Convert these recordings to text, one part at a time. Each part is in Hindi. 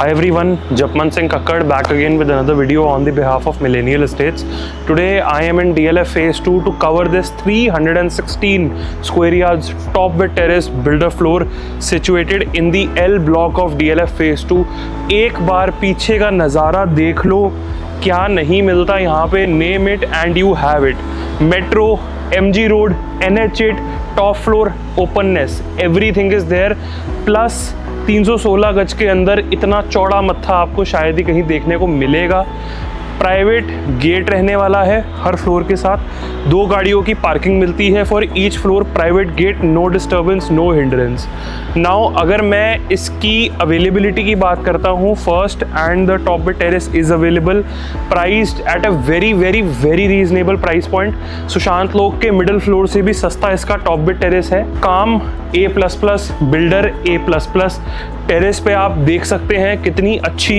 Hi everyone, Japman Singh Kakkad back again with another video on the behalf of Millennial Estates. Today I am in DLF Phase 2 to cover this 316 square yards top with terrace builder floor situated in the L block of DLF Phase 2. एक बार पीछे का नज़ारा देख लो, क्या नहीं मिलता यहाँ पे, name it and you have it. Metro, MG road, NH8, top floor, openness, everything is there. Plus 316 गज के अंदर इतना चौड़ा मत्था आपको शायद ही कहीं देखने को मिलेगा. प्राइवेट गेट रहने वाला है हर फ्लोर के साथ. 2 गाड़ियों की पार्किंग मिलती है for each floor. Private gate, no disturbance, no hindrance. Now अगर मैं इसकी अवेलेबिलिटी की बात करता हूँ, first and the top bit terrace is available, priced at a very reasonable price point. Sushant Lok के मिडिल फ्लोर से भी सस्ता इसका टॉप बिट टेरेस है. काम A++, बिल्डर A++. टेरेस पे आप देख सकते हैं कितनी अच्छी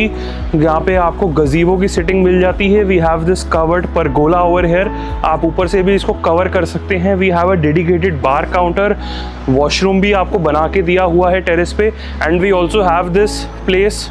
यहाँ पे आपको गजीबो की सिटिंग मिल जाती है. We have this covered pergola over here. आप ऊपर से भी इसको कवर कर सकते हैं. We have a dedicated bar counter, washroom भी आपको बना के दिया हुआ है टेरेस पे. And we also have this place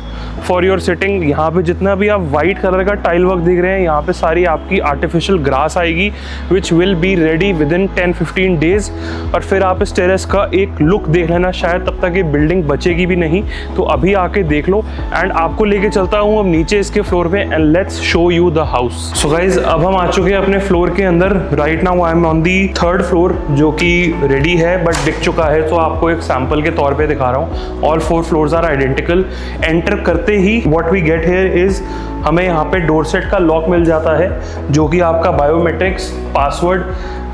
for your sitting. यहाँ पे जितना भी आप वाइट कलर का टाइल वर्क देख रहे हैं, यहाँ पे सारी आपकी आर्टिफिशियल ग्रास आएगी which will be ready with in 10-15 days. और फिर आप इस टेरेस का एक लुक देख लेना, शायद तब तक ये बिल्डिंग बचेगी भी नहीं, तो अभी आके देख लो. एंड आपको लेके चलता हूँ अब नीचे इसके फ्लोर पे and let's show you the house. So guys, अब हम आ चुके हैं अपने फ्लोर के अंदर. Right now I am on the 3rd floor जो कि रेडी है बट दिख चुका है, तो आपको एक सैंपल के तौर पे दिखा रहा हूँ. All 4 floors are identical. Enter करते ही what we get here is, हमें यहाँ पे डोर सेट का लॉक मिल जाता है जो कि आपका बायोमेट्रिक्स, पासवर्ड,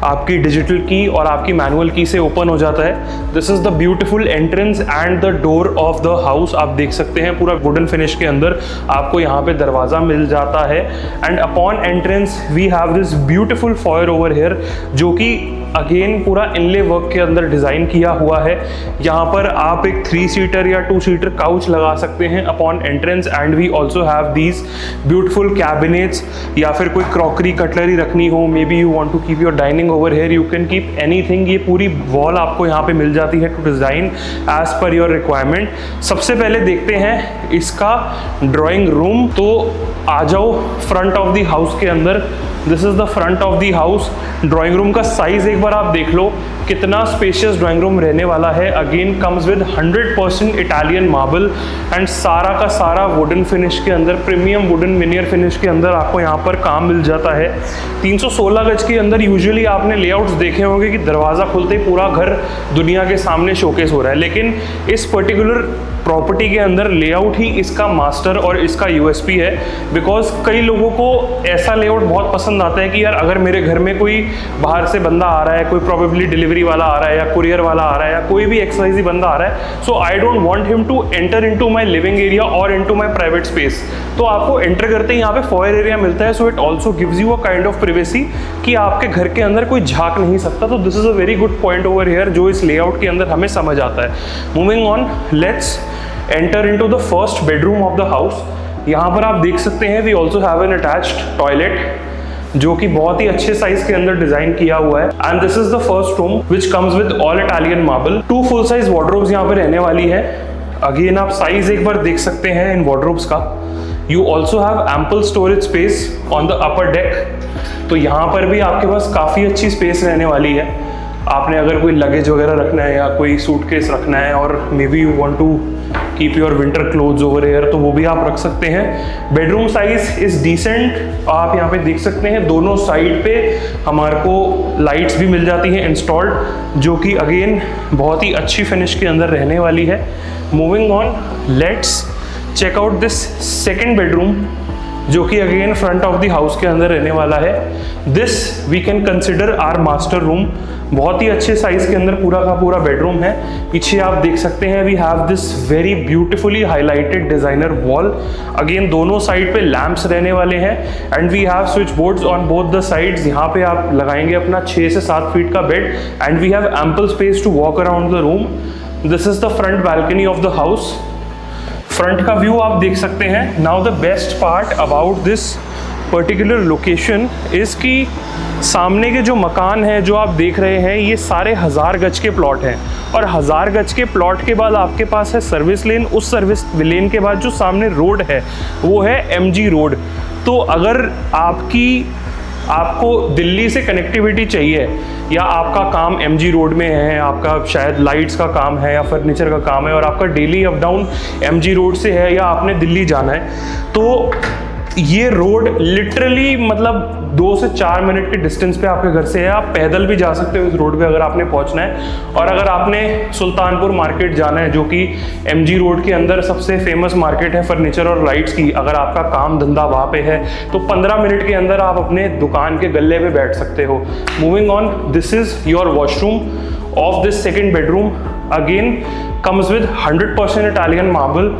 आपकी डिजिटल की और आपकी मैनुअल की से ओपन हो जाता है. This is the beautiful entrance and the door of the house. आप देख सकते हैं पूरा वुडन फिनिश के अंदर आपको यहाँ पे दरवाज़ा मिल जाता है. And upon entrance we have this beautiful foyer over here जो कि अगेन पूरा इनले वर्क के अंदर डिज़ाइन किया हुआ है. यहाँ पर आप एक 3 सीटर या 2 सीटर काउच लगा सकते हैं upon entrance. And we also have these beautiful cabinets, या फिर कोई क्रॉकरी कटलरी रखनी हो, maybe you want to keep your dining over here, you can keep anything. ये पूरी वॉल आपको यहाँ पे मिल जाती है to design as per your requirement. सबसे पहले देखते हैं इसका ड्राइंग रूम. तो आ जाओ फ्रंट ऑफ द हाउस के अंदर. This is the front of the house. Drawing room का साइज एक बार आप देख लो, कितना स्पेशियस ड्राइंग रूम रहने वाला है. Again comes with 100% Italian marble and सारा का सारा वुडन फिनिश के अंदर, प्रीमियम वुडन विनियर फिनिश के अंदर आपको यहाँ पर काम मिल जाता है. 316 गज के अंदर यूजुअली आपने लेआउट्स देखे होंगे कि दरवाज़ा खुलते ही पूरा घर दुनिया के सामने शोकेस हो रहा है, लेकिन इस पर्टिकुलर प्रॉपर्टी के अंदर लेआउट ही इसका मास्टर और इसका USP है. बिकॉज कई लोगों को ऐसा लेआउट बहुत पसंद आता है कि यार अगर मेरे घर में कोई बाहर से बंदा आ रहा है, कोई प्रोबेबली डिलीवरी वाला आ रहा है या कुरियर वाला आ रहा है या कोई भी XYZ बंदा आ रहा है, so I don't want him to enter into my living area और इनटू माय प्राइवेट स्पेस. तो आपको एंटर करते ही यहाँ पे फॉयर एरिया मिलता है. So it also gives you a kind of privacy कि आपके घर के अंदर कोई झांक नहीं सकता. तो this is a very good point over here जो इस लेआउट के अंदर हमें समझ आता है. Moving on, let's enter into the first bedroom of the house. यहाँ पर आप देख सकते हैं we also have an attached toilet जो कि बहुत ही अच्छे साइज के अंदर डिजाइन किया हुआ है. And this is the first room which comes with all Italian marble. 2 full size wardrobes यहाँ पे रहने वाली है. अगेन आप साइज एक बार देख सकते हैं इन वार्डरोब्स का. You also have ample storage space on the upper deck. तो यहाँ पर भी आपके पास काफ़ी अच्छी स्पेस रहने वाली है. आपने अगर कोई लगेज वगैरह रखना है या कोई सूटकेस रखना है और maybe you want to keep your winter clothes over here, तो वो भी आप रख सकते हैं. Bedroom size is decent. आप यहाँ पे देख सकते हैं दोनों साइड पे हमारे को लाइट्स भी मिल जाती हैं इंस्टॉल्ड, जो कि अगेन बहुत ही अच्छी फिनिश के अंदर रहने वाली है. Moving on, let's check out this second bedroom जो कि again front of the house के अंदर रहने वाला है. This we can consider our master room. बहुत ही अच्छे साइज के अंदर पूरा का पूरा बेडरूम है. पीछे आप देख सकते हैं we have this very beautifully highlighted designer wall. Again दोनों साइड पे लैंप्स रहने वाले हैं and we have switch boards on both the sides. यहाँ पे आप लगाएंगे अपना 6 से 7 फीट का bed and we have ample space to walk around the room. This is the front balcony of the house. Front का व्यू आप देख सकते हैं. Now the best part about this particular location is कि सामने के जो मकान हैं जो आप देख रहे हैं ये सारे 1000 गज के प्लॉट हैं, और 1000 गज के प्लॉट के बाद आपके पास है सर्विस लेन। उस सर्विस लेन के बाद जो सामने रोड है वो है MG रोड। तो अगर आपको दिल्ली से कनेक्टिविटी चाहिए, या आपका काम MG रोड में है, आपका शायद लाइट्स का काम है या फर्नीचर का काम है, और आपका daily up down MG road से है, या आपने दिल्ली जाना है, तो ये रोड लिटरली मतलब 2 से 4 मिनट के डिस्टेंस पे आपके घर से है। आप पैदल भी जा सकते हो इस रोड पे अगर आपने पहुंचना है। और अगर आपने सुल्तानपुर मार्केट जाना है, जो कि MG रोड के अंदर सबसे फेमस मार्केट है फर्नीचर और लाइट्स की, अगर आपका काम धंधा वहाँ पे है तो 15 मिनट के अंदर आप अपने दुकान के गल्ले पे बैठ सकते हो। Moving on, this is your washroom of this second bedroom. Again comes with 100% Italian marble,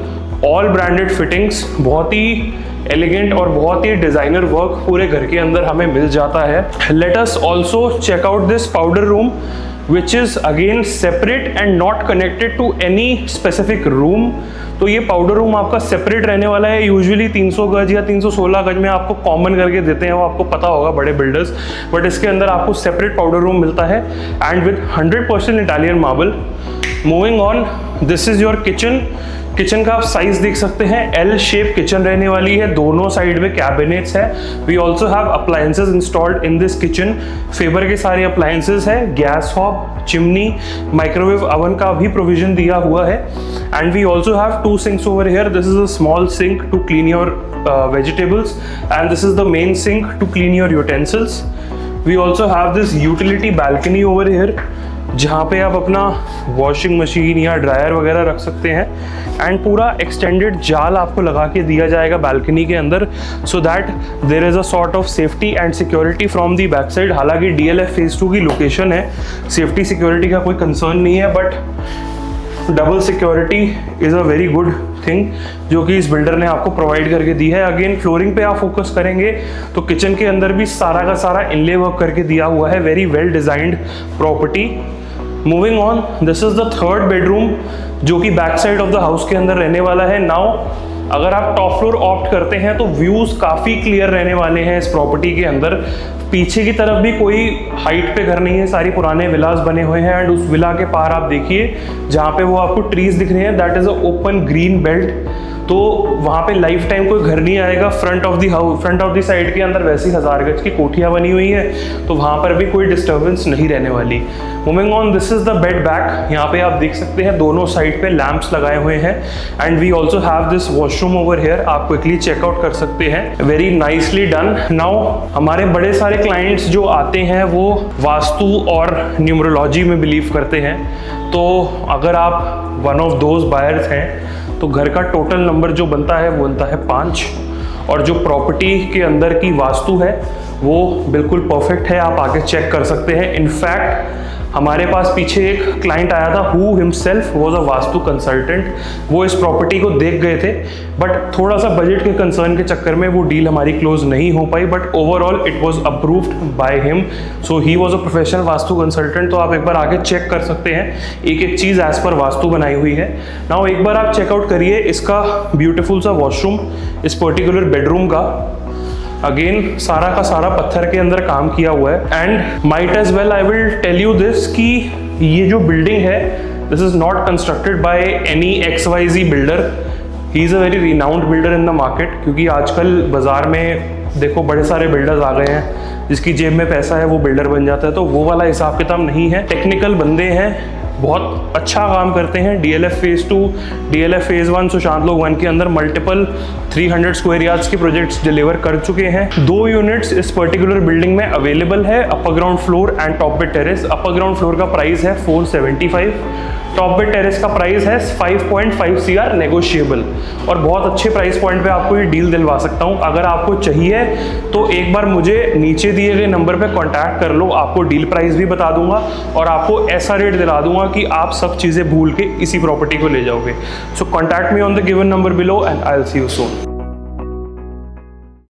all branded fittings, बहुत ही एलिगेंट और बहुत ही डिजाइनर वर्क पूरे घर के अंदर हमें मिल जाता है। Let us also check out this powder room which is again separate and not connected to any specific room. तो ये पाउडर रूम आपका सेपरेट रहने वाला है। यूजुअली 300 गज या 316 गज में आपको कॉमन करके देते हैं, वो आपको पता होगा बड़े बिल्डर्स, बट इसके अंदर आपको सेपरेट पाउडर रूम मिलता है and with 100% Italian marble. Moving on, this is your kitchen. Kitchen का आप साइज देख सकते हैं, L शेप किचन रहने वाली है, दोनों साइड में कैबिनेट्स है। We also have appliances installed in this kitchen. Faber के सारे अप्लायंसेज है, gas hob, chimney, microwave oven का भी प्रोविजन दिया हुआ है। And we also have 2 sinks over here. This is a small sink to clean your vegetables, and this is the main sink to clean your utensils. We also have this utility balcony over here, जहाँ पे आप अपना वॉशिंग मशीन या ड्रायर वगैरह रख सकते हैं। एंड पूरा एक्सटेंडेड जाल आपको लगा के दिया जाएगा बालकनी के अंदर, so that there is a sort of safety and security from the back side. हालांकि DLF फेज 2 की लोकेशन है, सेफ्टी सिक्योरिटी का कोई कंसर्न नहीं है, but double security is a very good thing जो कि इस बिल्डर ने आपको प्रोवाइड करके दी है। अगेन फ्लोरिंग पे आप फोकस करेंगे तो किचन के अंदर भी सारा का सारा इनले वर्क करके दिया हुआ है। Very well designed property. Moving on, this is the third bedroom जो कि back side of the house के अंदर रहने वाला है। नाउ अगर आप टॉप फ्लोर ऑप्ट करते हैं तो व्यूज काफ़ी क्लियर रहने वाले हैं इस प्रॉपर्टी के अंदर। पीछे की तरफ भी कोई हाइट पे घर नहीं है, सारी पुराने विलास बने हुए हैं। एंड उस विला के पार आप देखिए जहाँ पे वो आपको ट्रीज दिख रहे हैं, that is a open green belt. तो वहाँ पे लाइफ टाइम कोई घर नहीं आएगा। Front of the house, front of the side के अंदर वैसी 1000 गज की कोठियाँ बनी हुई है, तो वहाँ पर भी कोई डिस्टर्बेंस नहीं रहने वाली। Moving on, this is the bed back. यहाँ पे आप देख सकते हैं दोनों साइड पे लैंप्स लगाए हुए हैं। And we also have this washroom over here, आप क्विकली चेकआउट कर सकते हैं। Very nicely done. नाउ हमारे बड़े सारे क्लाइंट्स जो आते हैं वो वास्तु और न्यूमरोलॉजी में बिलीव करते हैं। तो अगर आप वन ऑफ दोज बायर्स हैं तो घर का टोटल नंबर जो बनता है वो बनता है 5, और जो प्रॉपर्टी के अंदर की वास्तु है वो बिल्कुल परफेक्ट है। आप आके चेक कर सकते हैं। इनफैक्ट हमारे पास पीछे एक क्लाइंट आया था who himself was a vastu consultant. वो इस प्रॉपर्टी को देख गए थे, बट थोड़ा सा बजट के कंसर्न के चक्कर में वो डील हमारी क्लोज नहीं हो पाई, but overall it was approved by him. So he was a professional vastu consultant. तो आप एक बार आके चेक कर सकते हैं, एक एक चीज़ एज पर वास्तु बनाई हुई है। नाउ एक बार आप चेकआउट करिए इसका ब्यूटीफुल सा वॉशरूम, इस पर्टिकुलर बेडरूम का। अगेन सारा का सारा पत्थर के अंदर काम किया हुआ है। And might as well I will tell you this कि ये जो बिल्डिंग है, this is not constructed by any XYZ builder. He is a very renowned builder in the market, क्योंकि आजकल बाजार में देखो बड़े सारे बिल्डर्स आ गए हैं, जिसकी जेब में पैसा है वो बिल्डर बन जाता है। तो वो वाला हिसाब किताब नहीं है। टेक्निकल बंदे हैं, बहुत अच्छा काम करते हैं। DLF phase 2, DLF phase 1, Sushant लोग 1 के अंदर मल्टीपल 300 स्क्वायर यार्ड्स के प्रोजेक्ट्स डिलीवर कर चुके हैं। 2 यूनिट्स इस पर्टिकुलर बिल्डिंग में अवेलेबल है, upper ground floor and top bed terrace. Upper ground floor का प्राइस है 475, टॉप बेड टेरेस का प्राइस है 5.5 CR नेगोशिएबल। और बहुत अच्छे प्राइस पॉइंट पे आपको ये डील दिलवा सकता हूँ। अगर आपको चाहिए तो एक बार मुझे नीचे दिए गए नंबर पे कांटेक्ट कर लो, आपको डील प्राइस भी बता दूंगा और आपको ऐसा रेट दिला दूंगा कि आप सब चीज़ें भूल के इसी प्रॉपर्टी को ले जाओगे। So contact me on the given number below and I will see you soon.